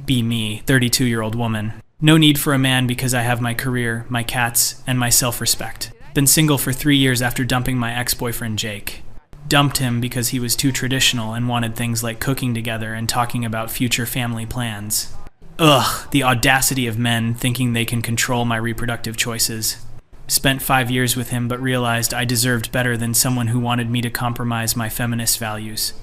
Be me, 32-year-old woman. No need for a man because I have my career, my cats, and my self-respect. Been single for 3 years after dumping my ex-boyfriend Jake. Dumped him because he was too traditional and wanted things like cooking together and talking about future family plans. Ugh, the audacity of men thinking they can control my reproductive choices. Spent 5 years with him but realized I deserved better than someone who wanted me to compromise my feminist values.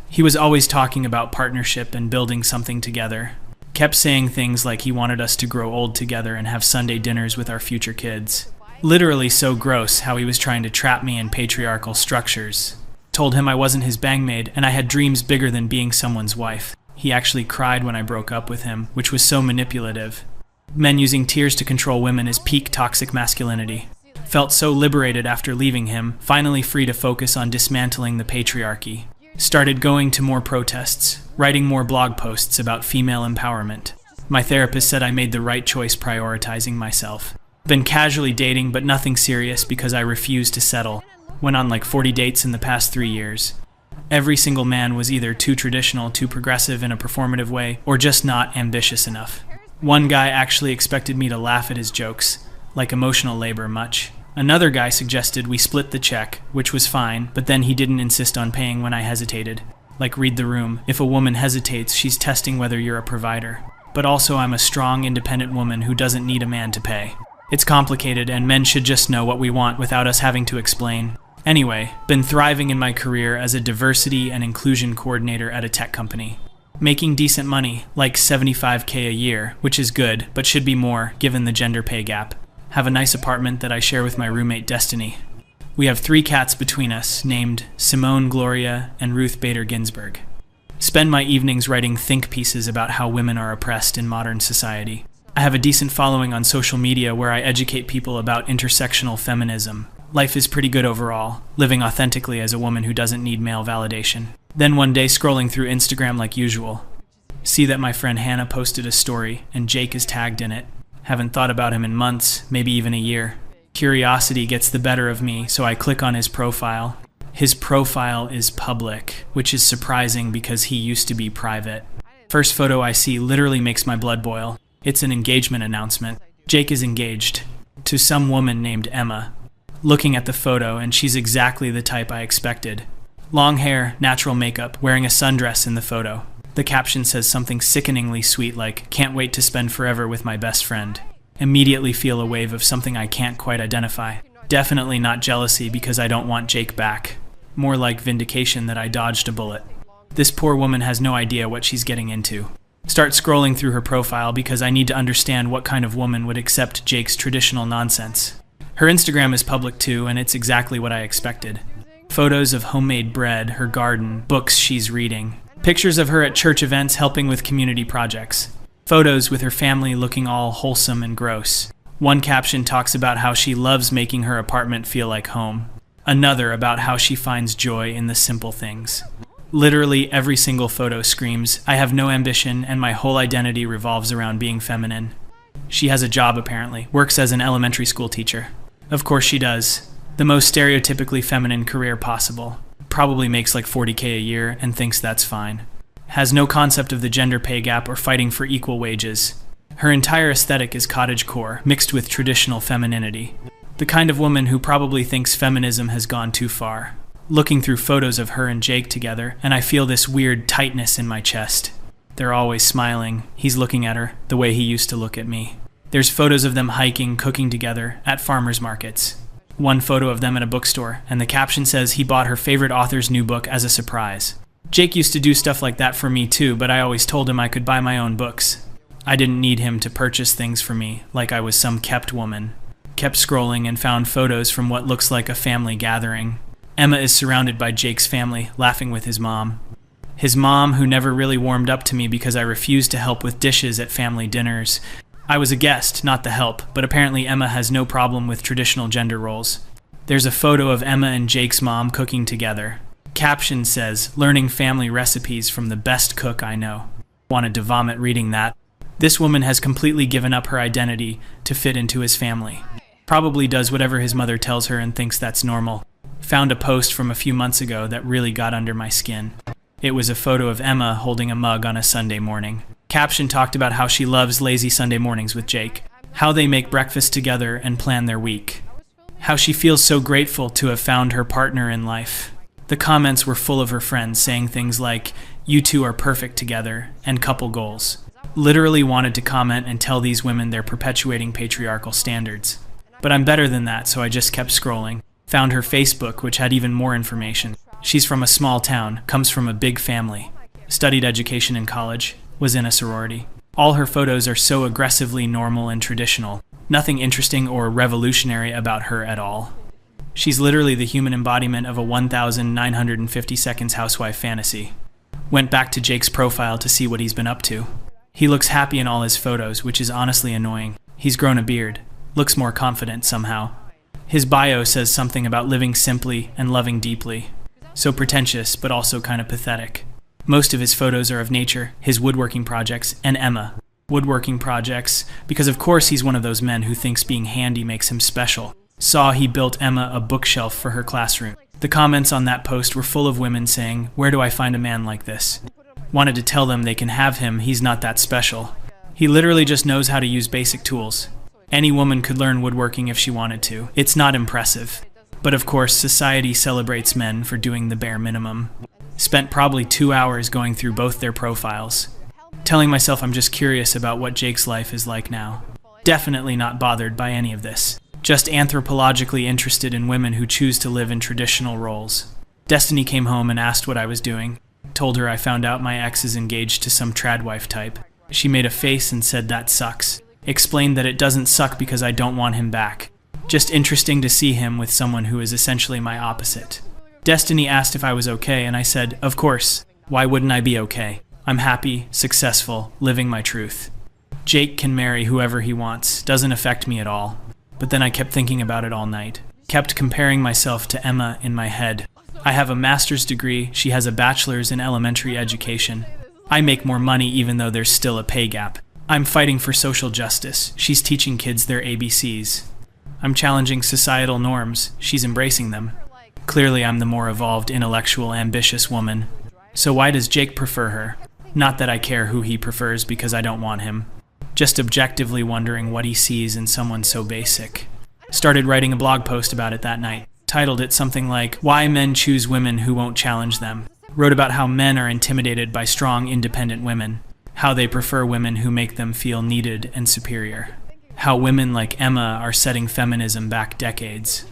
He was always talking about partnership and building something together. Kept saying things like he wanted us to grow old together and have Sunday dinners with our future kids. Literally so gross how he was trying to trap me in patriarchal structures. Told him I wasn't his bangmaid and I had dreams bigger than being someone's wife. He actually cried when I broke up with him, which was so manipulative. Men using tears to control women is peak toxic masculinity. Felt so liberated after leaving him, finally free to focus on dismantling the patriarchy. Started going to more protests, writing more blog posts about female empowerment. My therapist said I made the right choice prioritizing myself. Been casually dating but nothing serious because I refused to settle. Went on like 40 dates in the past 3 years. Every single man was either too traditional, too progressive in a performative way, or just not ambitious enough. One guy actually expected me to laugh at his jokes, like emotional labor much. Another guy suggested we split the check, which was fine, but then he didn't insist on paying when I hesitated. Like read the room, if a woman hesitates, she's testing whether you're a provider. But also I'm a strong, independent woman who doesn't need a man to pay. It's complicated and men should just know what we want without us having to explain. Anyway, been thriving in my career as a diversity and inclusion coordinator at a tech company. Making decent money, like $75K a year, which is good, but should be more given the gender pay gap. Have a nice apartment that I share with my roommate Destiny. We have 3 cats between us, named Simone, Gloria, and Ruth Bader Ginsburg. Spend my evenings writing think pieces about how women are oppressed in modern society. I have a decent following on social media where I educate people about intersectional feminism. Life is pretty good overall, living authentically as a woman who doesn't need male validation. Then one day scrolling through Instagram like usual. See that my friend Hannah posted a story and Jake is tagged in it. Haven't thought about him in months, maybe even a year. Curiosity gets the better of me, so I click on his profile. His profile is public, which is surprising because he used to be private. First photo I see literally makes my blood boil. It's an engagement announcement. Jake is engaged to some woman named Emma. Looking at the photo, and she's exactly the type I expected. Long hair, natural makeup, wearing a sundress in the photo. The caption says something sickeningly sweet like, "Can't wait to spend forever with my best friend." Immediately feel a wave of something I can't quite identify. Definitely not jealousy because I don't want Jake back. More like vindication that I dodged a bullet. This poor woman has no idea what she's getting into. Start scrolling through her profile because I need to understand what kind of woman would accept Jake's traditional nonsense. Her Instagram is public too, and it's exactly what I expected. Photos of homemade bread, her garden, books she's reading. Pictures of her at church events helping with community projects. Photos with her family looking all wholesome and gross. One caption talks about how she loves making her apartment feel like home. Another about how she finds joy in the simple things. Literally every single photo screams, I have no ambition and my whole identity revolves around being feminine. She has a job apparently, works as an elementary school teacher. Of course she does. The most stereotypically feminine career possible. Probably makes like $40K a year and thinks that's fine. Has no concept of the gender pay gap or fighting for equal wages. Her entire aesthetic is cottagecore, mixed with traditional femininity. The kind of woman who probably thinks feminism has gone too far. Looking through photos of her and Jake together, and I feel this weird tightness in my chest. They're always smiling. He's looking at her, the way he used to look at me. There's photos of them hiking, cooking together, at farmers markets. One photo of them at a bookstore, and the caption says he bought her favorite author's new book as a surprise. Jake used to do stuff like that for me too, but I always told him I could buy my own books. I didn't need him to purchase things for me, like I was some kept woman. Kept scrolling and found photos from what looks like a family gathering. Emma is surrounded by Jake's family, laughing with his mom. His mom, who never really warmed up to me because I refused to help with dishes at family dinners. I was a guest, not the help, but apparently Emma has no problem with traditional gender roles. There's a photo of Emma and Jake's mom cooking together. Caption says, learning family recipes from the best cook I know. Wanted to vomit reading that. This woman has completely given up her identity to fit into his family. Probably does whatever his mother tells her and thinks that's normal. Found a post from a few months ago that really got under my skin. It was a photo of Emma holding a mug on a Sunday morning. Caption talked about how she loves lazy Sunday mornings with Jake, how they make breakfast together and plan their week, how she feels so grateful to have found her partner in life. The comments were full of her friends saying things like, "You two are perfect together," and couple goals. Literally wanted to comment and tell these women they're perpetuating patriarchal standards. But I'm better than that, so I just kept scrolling. Found her Facebook, which had even more information. She's from a small town, comes from a big family, studied education in college, was in a sorority. All her photos are so aggressively normal and traditional. Nothing interesting or revolutionary about her at all. She's literally the human embodiment of a 1,950 seconds housewife fantasy. Went back to Jake's profile to see what he's been up to. He looks happy in all his photos, which is honestly annoying. He's grown a beard. Looks more confident somehow. His bio says something about living simply and loving deeply. So pretentious, but also kind of pathetic. Most of his photos are of nature, his woodworking projects, and Emma. Woodworking projects, because of course he's one of those men who thinks being handy makes him special. Saw he built Emma a bookshelf for her classroom. The comments on that post were full of women saying, "Where do I find a man like this?" Wanted to tell them they can have him, he's not that special. He literally just knows how to use basic tools. Any woman could learn woodworking if she wanted to. It's not impressive. But of course, society celebrates men for doing the bare minimum. Spent probably 2 hours going through both their profiles. Telling myself I'm just curious about what Jake's life is like now. Definitely not bothered by any of this. Just anthropologically interested in women who choose to live in traditional roles. Destiny came home and asked what I was doing. Told her I found out my ex is engaged to some tradwife type. She made a face and said that sucks. Explained that it doesn't suck because I don't want him back. Just interesting to see him with someone who is essentially my opposite. Destiny asked if I was okay, and I said, of course. Why wouldn't I be okay? I'm happy, successful, living my truth. Jake can marry whoever he wants. Doesn't affect me at all. But then I kept thinking about it all night. Kept comparing myself to Emma in my head. I have a master's degree, she has a bachelor's in elementary education. I make more money even though there's still a pay gap. I'm fighting for social justice, she's teaching kids their ABCs. I'm challenging societal norms, she's embracing them. Clearly I'm the more evolved, intellectual, ambitious woman. So why does Jake prefer her? Not that I care who he prefers because I don't want him. Just objectively wondering what he sees in someone so basic. Started writing a blog post about it that night. Titled it something like, "Why Men Choose Women Who Won't Challenge Them." Wrote about how men are intimidated by strong, independent women. How they prefer women who make them feel needed and superior. How women like Emma are setting feminism back decades.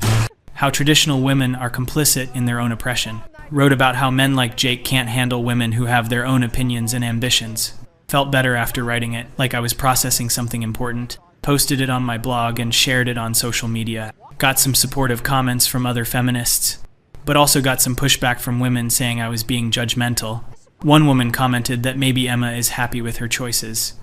How traditional women are complicit in their own oppression. Wrote about how men like Jake can't handle women who have their own opinions and ambitions. Felt better after writing it, like I was processing something important. Posted it on my blog and shared it on social media. Got some supportive comments from other feminists, but also got some pushback from women saying I was being judgmental. One woman commented that maybe Emma is happy with her choices.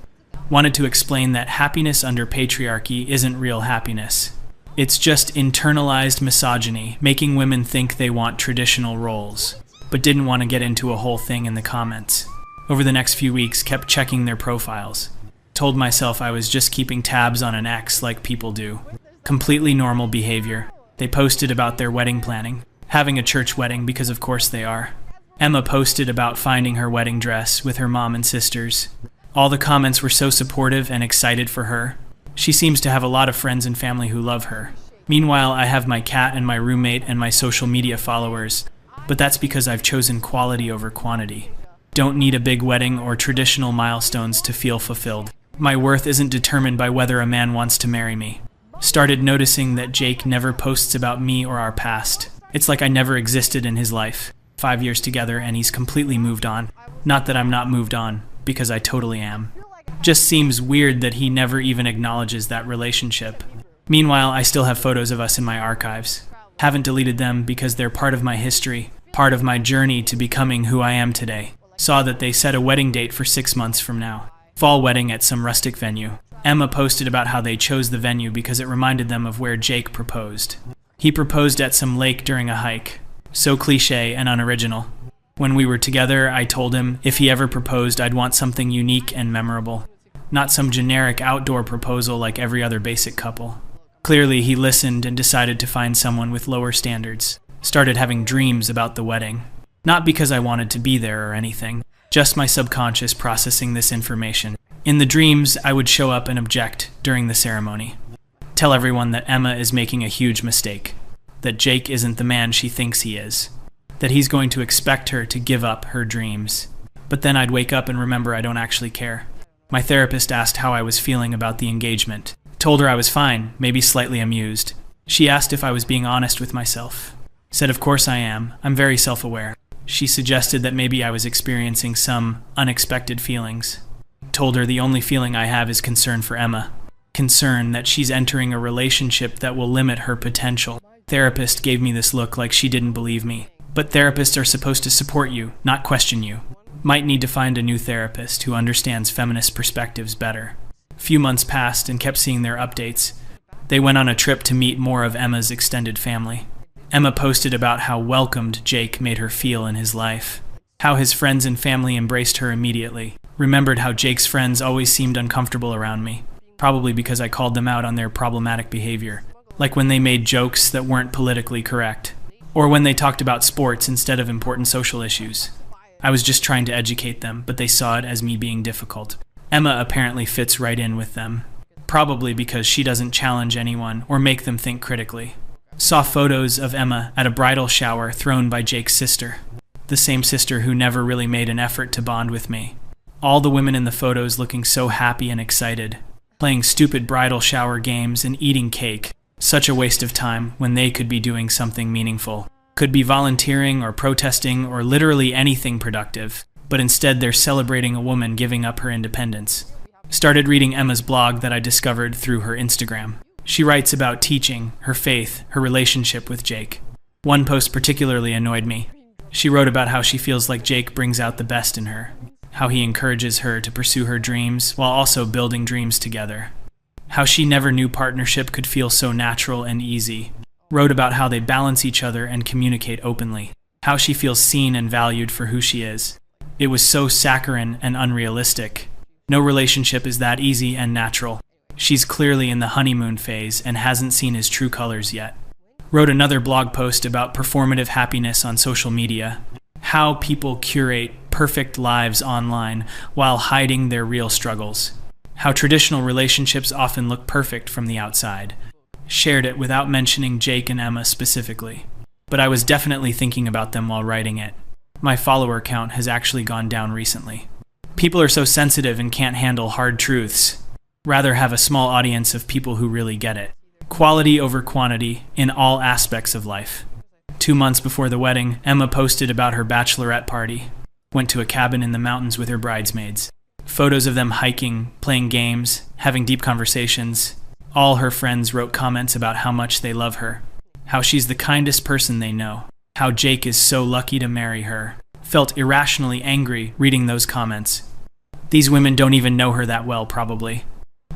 Wanted to explain that happiness under patriarchy isn't real happiness. It's just internalized misogyny, making women think they want traditional roles, but didn't want to get into a whole thing in the comments. Over the next few weeks, kept checking their profiles. Told myself I was just keeping tabs on an ex like people do. Completely normal behavior. They posted about their wedding planning. Having a church wedding because of course they are. Emma posted about finding her wedding dress with her mom and sisters. All the comments were so supportive and excited for her. She seems to have a lot of friends and family who love her. Meanwhile, I have my cat and my roommate and my social media followers, but that's because I've chosen quality over quantity. Don't need a big wedding or traditional milestones to feel fulfilled. My worth isn't determined by whether a man wants to marry me. Started noticing that Jake never posts about me or our past. It's like I never existed in his life. 5 years together and he's completely moved on. Not that I'm not moved on, because I totally am. Just seems weird that he never even acknowledges that relationship. Meanwhile, I still have photos of us in my archives. Haven't deleted them because they're part of my history, part of my journey to becoming who I am today. Saw that they set a wedding date for 6 months from now. Fall wedding at some rustic venue. Emma posted about how they chose the venue because it reminded them of where Jake proposed. He proposed at some lake during a hike. So cliché and unoriginal. When we were together, I told him if he ever proposed, I'd want something unique and memorable. Not some generic outdoor proposal like every other basic couple. Clearly, he listened and decided to find someone with lower standards. Started having dreams about the wedding. Not because I wanted to be there or anything. Just my subconscious processing this information. In the dreams, I would show up and object during the ceremony. Tell everyone that Emma is making a huge mistake, that Jake isn't the man she thinks he is, that he's going to expect her to give up her dreams. But then I'd wake up and remember I don't actually care. My therapist asked how I was feeling about the engagement. Told her I was fine, maybe slightly amused. She asked if I was being honest with myself. Said of course I am. I'm very self-aware. She suggested that maybe I was experiencing some unexpected feelings. Told her the only feeling I have is concern for Emma. Concern that she's entering a relationship that will limit her potential. Therapist gave me this look like she didn't believe me. But therapists are supposed to support you, not question you. Might need to find a new therapist who understands feminist perspectives better. Few months passed and kept seeing their updates. They went on a trip to meet more of Emma's extended family. Emma posted about how welcomed Jake made her feel in his life. How his friends and family embraced her immediately. Remembered how Jake's friends always seemed uncomfortable around me. Probably because I called them out on their problematic behavior. Like when they made jokes that weren't politically correct. Or when they talked about sports instead of important social issues. I was just trying to educate them, but they saw it as me being difficult. Emma apparently fits right in with them. Probably because she doesn't challenge anyone or make them think critically. Saw photos of Emma at a bridal shower thrown by Jake's sister. The same sister who never really made an effort to bond with me. All the women in the photos looking so happy and excited. Playing stupid bridal shower games and eating cake. Such a waste of time when they could be doing something meaningful. Could be volunteering or protesting or literally anything productive. But instead they're celebrating a woman giving up her independence. Started reading Emma's blog that I discovered through her Instagram. She writes about teaching, her faith, her relationship with Jake. One post particularly annoyed me. She wrote about how she feels like Jake brings out the best in her. How he encourages her to pursue her dreams while also building dreams together. How she never knew partnership could feel so natural and easy. Wrote about how they balance each other and communicate openly. How she feels seen and valued for who she is. It was so saccharine and unrealistic. No relationship is that easy and natural. She's clearly in the honeymoon phase and hasn't seen his true colors yet. Wrote another blog post about performative happiness on social media. How people curate perfect lives online while hiding their real struggles. How traditional relationships often look perfect from the outside. Shared it without mentioning Jake and Emma specifically. But I was definitely thinking about them while writing it. My follower count has actually gone down recently. People are so sensitive and can't handle hard truths. Rather have a small audience of people who really get it. Quality over quantity in all aspects of life. 2 months before the wedding, Emma posted about her bachelorette party. Went to a cabin in the mountains with her bridesmaids. Photos of them hiking, playing games, having deep conversations. All her friends wrote comments about how much they love her. How she's the kindest person they know. How Jake is so lucky to marry her. Felt irrationally angry reading those comments. These women don't even know her that well, probably.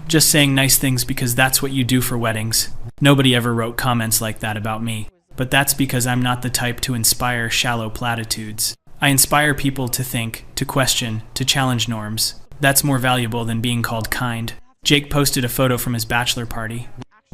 Just saying nice things because that's what you do for weddings. Nobody ever wrote comments like that about me. But that's because I'm not the type to inspire shallow platitudes. I inspire people to think, to question, to challenge norms. That's more valuable than being called kind. Jake posted a photo from his bachelor party.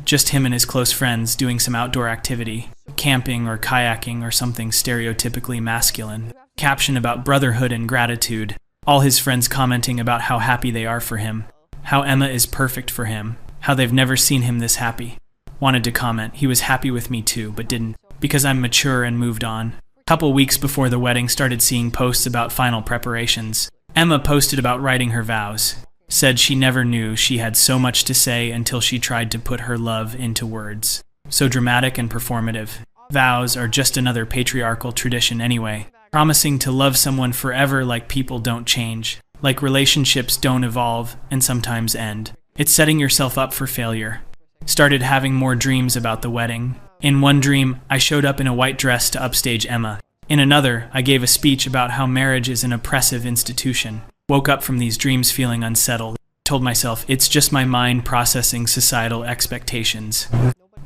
Just him and his close friends doing some outdoor activity. Camping or kayaking or something stereotypically masculine. Caption about brotherhood and gratitude. All his friends commenting about how happy they are for him. How Emma is perfect for him. How they've never seen him this happy. Wanted to comment, he was happy with me too, but didn't. Because I'm mature and moved on. Couple weeks before the wedding, started seeing posts about final preparations. Emma posted about writing her vows. Said she never knew she had so much to say until she tried to put her love into words. So dramatic and performative. Vows are just another patriarchal tradition anyway. Promising to love someone forever like people don't change. Like relationships don't evolve and sometimes end. It's setting yourself up for failure. Started having more dreams about the wedding. In one dream, I showed up in a white dress to upstage Emma. In another, I gave a speech about how marriage is an oppressive institution. Woke up from these dreams feeling unsettled. Told myself it's just my mind processing societal expectations.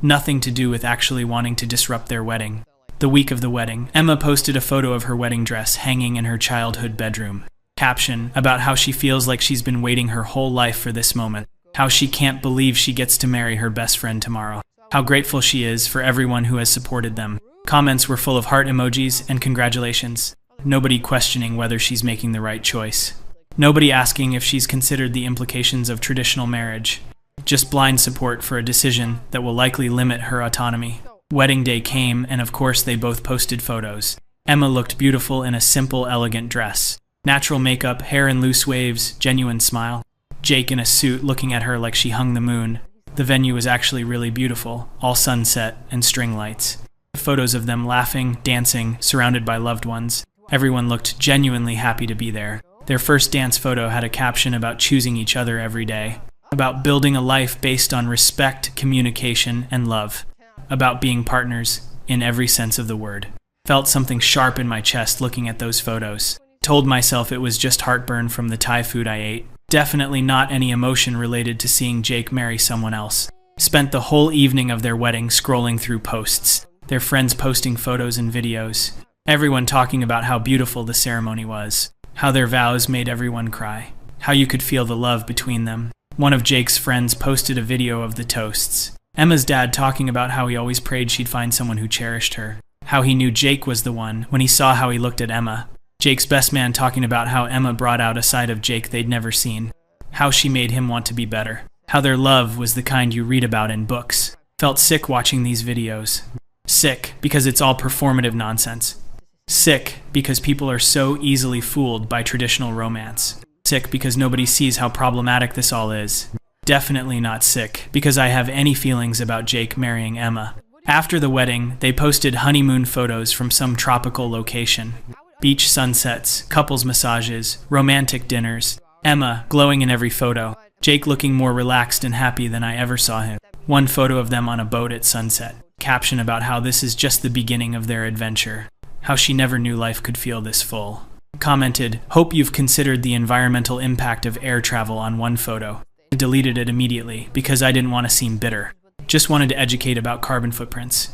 Nothing to do with actually wanting to disrupt their wedding. The week of the wedding, Emma posted a photo of her wedding dress hanging in her childhood bedroom. Caption about how she feels like she's been waiting her whole life for this moment. How she can't believe she gets to marry her best friend tomorrow. How grateful she is for everyone who has supported them. Comments were full of heart emojis and congratulations. nobody questioning whether she's making the right choice. Nobody asking if she's considered the implications of traditional marriage. Just blind support for a decision that will likely limit her autonomy. Wedding day came, and of course they both posted photos. Emma looked beautiful in a simple, elegant dress. Natural makeup, hair in loose waves, genuine smile. Jake in a suit looking at her like she hung the moon. The venue was actually really beautiful, all sunset and string lights. Photos of them laughing, dancing, surrounded by loved ones. Everyone looked genuinely happy to be there. Their first dance photo had a caption about choosing each other every day, about building a life based on respect, communication, and love, about being partners in every sense of the word. Felt something sharp in my chest looking at those photos. Told myself it was just heartburn from the Thai food I ate. Definitely not any emotion related to seeing Jake marry someone else. Spent the whole evening of their wedding scrolling through posts, their friends posting photos and videos, everyone talking about how beautiful the ceremony was, how their vows made everyone cry, how you could feel the love between them. One of Jake's friends posted a video of the toasts. Emma's dad talking about how he always prayed she'd find someone who cherished her, how he knew Jake was the one when he saw how he looked at Emma. Jake's best man talking about how Emma brought out a side of Jake they'd never seen, how she made him want to be better, how their love was the kind you read about in books. Felt sick watching these videos. Sick because it's all performative nonsense. Sick because people are so easily fooled by traditional romance. Sick because nobody sees how problematic this all is. Definitely not sick because I have any feelings about Jake marrying Emma. After the wedding, they posted honeymoon photos from some tropical location. Beach sunsets, couples massages, romantic dinners. Emma glowing in every photo. Jake looking more relaxed and happy than I ever saw him. One photo of them on a boat at sunset. Caption about how this is just the beginning of their adventure. How she never knew life could feel this full. Commented, "Hope you've considered the environmental impact of air travel" on one photo. I deleted it immediately because I didn't want to seem bitter. Just wanted to educate about carbon footprints.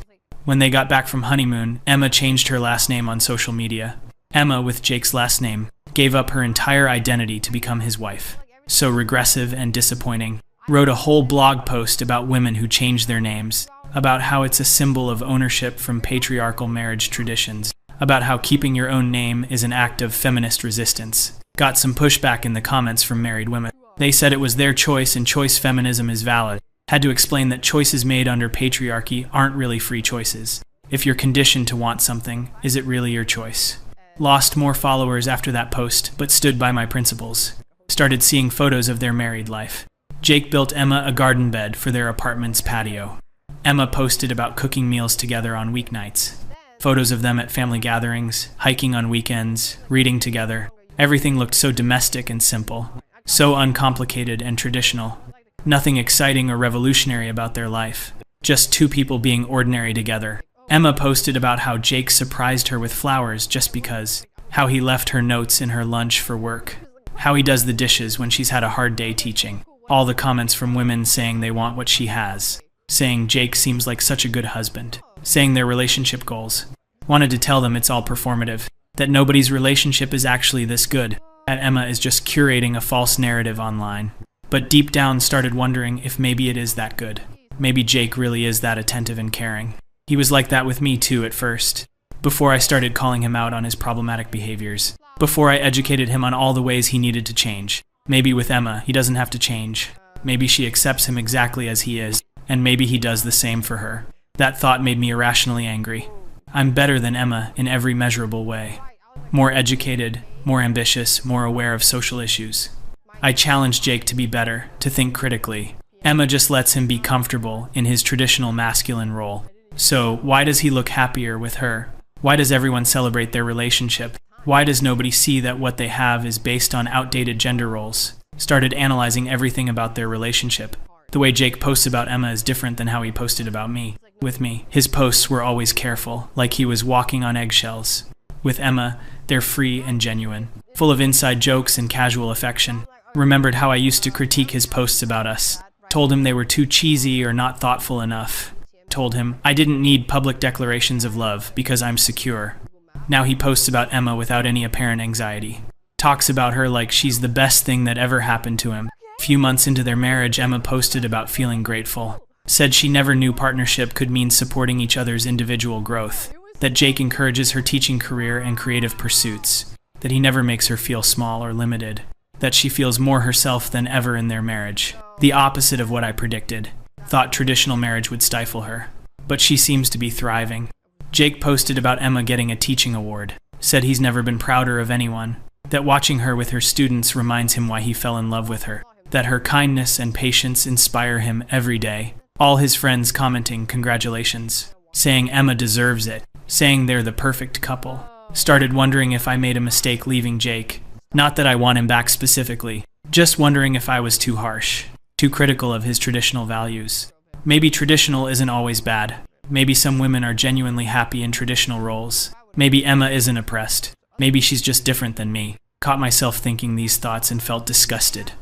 When they got back from honeymoon, Emma changed her last name on social media. Emma, with Jake's last name, gave up her entire identity to become his wife. So regressive and disappointing. Wrote a whole blog post about women who changed their names, about how it's a symbol of ownership from patriarchal marriage traditions, about how keeping your own name is an act of feminist resistance. Got some pushback in the comments from married women. They said it was their choice and choice feminism is valid. Had to explain that choices made under patriarchy aren't really free choices. If you're conditioned to want something, is it really your choice? Lost more followers after that post, but stood by my principles. Started seeing photos of their married life. Jake built Emma a garden bed for their apartment's patio. Emma posted about cooking meals together on weeknights. Photos of them at family gatherings, hiking on weekends, reading together. Everything looked so domestic and simple. So uncomplicated and traditional. Nothing exciting or revolutionary about their life. Just two people being ordinary together. Emma posted about how Jake surprised her with flowers just because. How he left her notes in her lunch for work. How he does the dishes when she's had a hard day teaching. All the comments from women saying they want what she has. Saying Jake seems like such a good husband. Saying their relationship goals. Wanted to tell them it's all performative. That nobody's relationship is actually this good. That Emma is just curating a false narrative online. But deep down started wondering if maybe it is that good. Maybe Jake really is that attentive and caring. He was like that with me too at first. Before I started calling him out on his problematic behaviors. Before I educated him on all the ways he needed to change. Maybe with Emma, he doesn't have to change. Maybe she accepts him exactly as he is. And maybe he does the same for her. That thought made me irrationally angry. I'm better than Emma in every measurable way. More educated, more ambitious, more aware of social issues. I challenge Jake to be better, to think critically. Emma just lets him be comfortable in his traditional masculine role. So, why does he look happier with her? Why does everyone celebrate their relationship? Why does nobody see that what they have is based on outdated gender roles? Started analyzing everything about their relationship. The way Jake posts about Emma is different than how he posted about me. With me, his posts were always careful, like he was walking on eggshells. With Emma, they're free and genuine, full of inside jokes and casual affection. Remembered how I used to critique his posts about us. Told him they were too cheesy or not thoughtful enough. Told him I didn't need public declarations of love because I'm secure. Now he posts about Emma without any apparent anxiety. Talks about her like she's the best thing that ever happened to him. A few months into their marriage, Emma posted about feeling grateful. Said she never knew partnership could mean supporting each other's individual growth. that Jake encourages her teaching career and creative pursuits, that he never makes her feel small or limited, that she feels more herself than ever in their marriage. The opposite of what I predicted. Thought traditional marriage would stifle her. But she seems to be thriving. Jake posted about Emma getting a teaching award, said he's never been prouder of anyone, that watching her with her students reminds him why he fell in love with her, that her kindness and patience inspire him every day. All his friends commenting congratulations, saying Emma deserves it, saying they're the perfect couple. Started wondering if I made a mistake leaving Jake. Not that I want him back specifically, just wondering if I was too harsh, too critical of his traditional values. Maybe traditional isn't always bad. Maybe some women are genuinely happy in traditional roles. Maybe Emma isn't oppressed. Maybe she's just different than me. Caught myself thinking these thoughts and felt disgusted.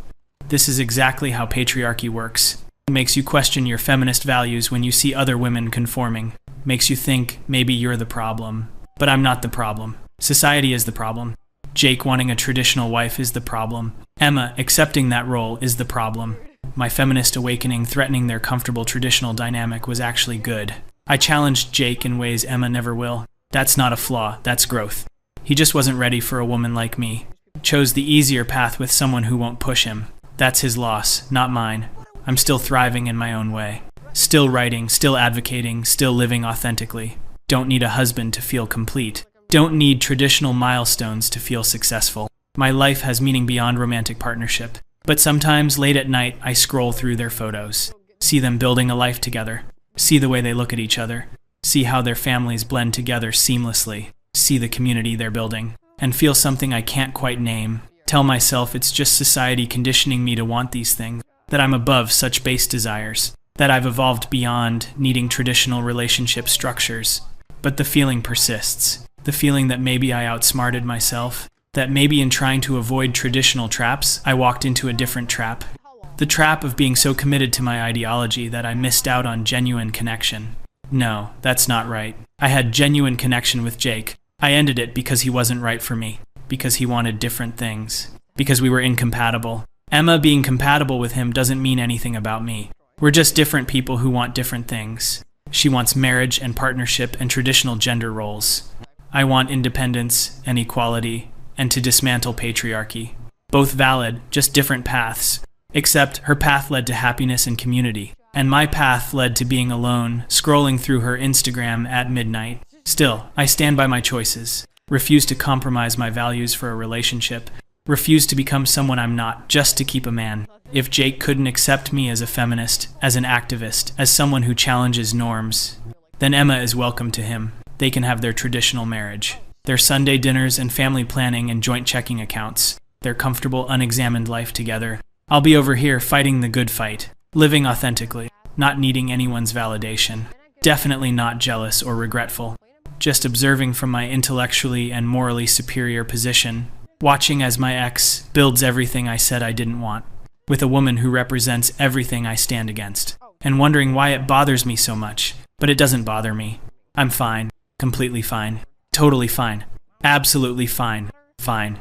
This is exactly how patriarchy works. It makes you question your feminist values when you see other women conforming. Makes you think maybe you're the problem. But I'm not the problem. Society is the problem. Jake wanting a traditional wife is the problem. Emma accepting that role is the problem. My feminist awakening threatening their comfortable traditional dynamic was actually good. I challenged Jake in ways Emma never will. That's not a flaw, that's growth. He just wasn't ready for a woman like me. Chose the easier path with someone who won't push him. That's his loss, not mine. I'm still thriving in my own way. Still writing, still advocating, still living authentically. Don't need a husband to feel complete. Don't need traditional milestones to feel successful. My life has meaning beyond romantic partnership. But sometimes, late at night, I scroll through their photos. See them building a life together. See the way they look at each other. See how their families blend together seamlessly. See the community they're building. And feel something I can't quite name. Tell myself it's just society conditioning me to want these things. That I'm above such base desires. That I've evolved beyond needing traditional relationship structures. But the feeling persists. The feeling that maybe I outsmarted myself. That maybe in trying to avoid traditional traps, I walked into a different trap. The trap of being so committed to my ideology that I missed out on genuine connection. No, that's not right. I had genuine connection with Jake. I ended it because he wasn't right for me. Because he wanted different things. Because we were incompatible. Emma being compatible with him doesn't mean anything about me. We're just different people who want different things. She wants marriage and partnership and traditional gender roles. I want independence and equality, and to dismantle patriarchy. Both valid, just different paths. Except her path led to happiness and community, and my path led to being alone, scrolling through her Instagram at midnight. Still, I stand by my choices. Refuse to compromise my values for a relationship. Refuse to become someone I'm not just to keep a man. If Jake couldn't accept me as a feminist, as an activist, as someone who challenges norms, then Emma is welcome to him. They can have their traditional marriage. Their Sunday dinners and family planning and joint checking accounts. Their comfortable, unexamined life together. I'll be over here fighting the good fight. Living authentically. Not needing anyone's validation. Definitely not jealous or regretful. Just observing from my intellectually and morally superior position. Watching as my ex builds everything I said I didn't want. With a woman who represents everything I stand against. And wondering why it bothers me so much. But it doesn't bother me. I'm fine. Completely fine. Totally fine. Absolutely fine. Fine.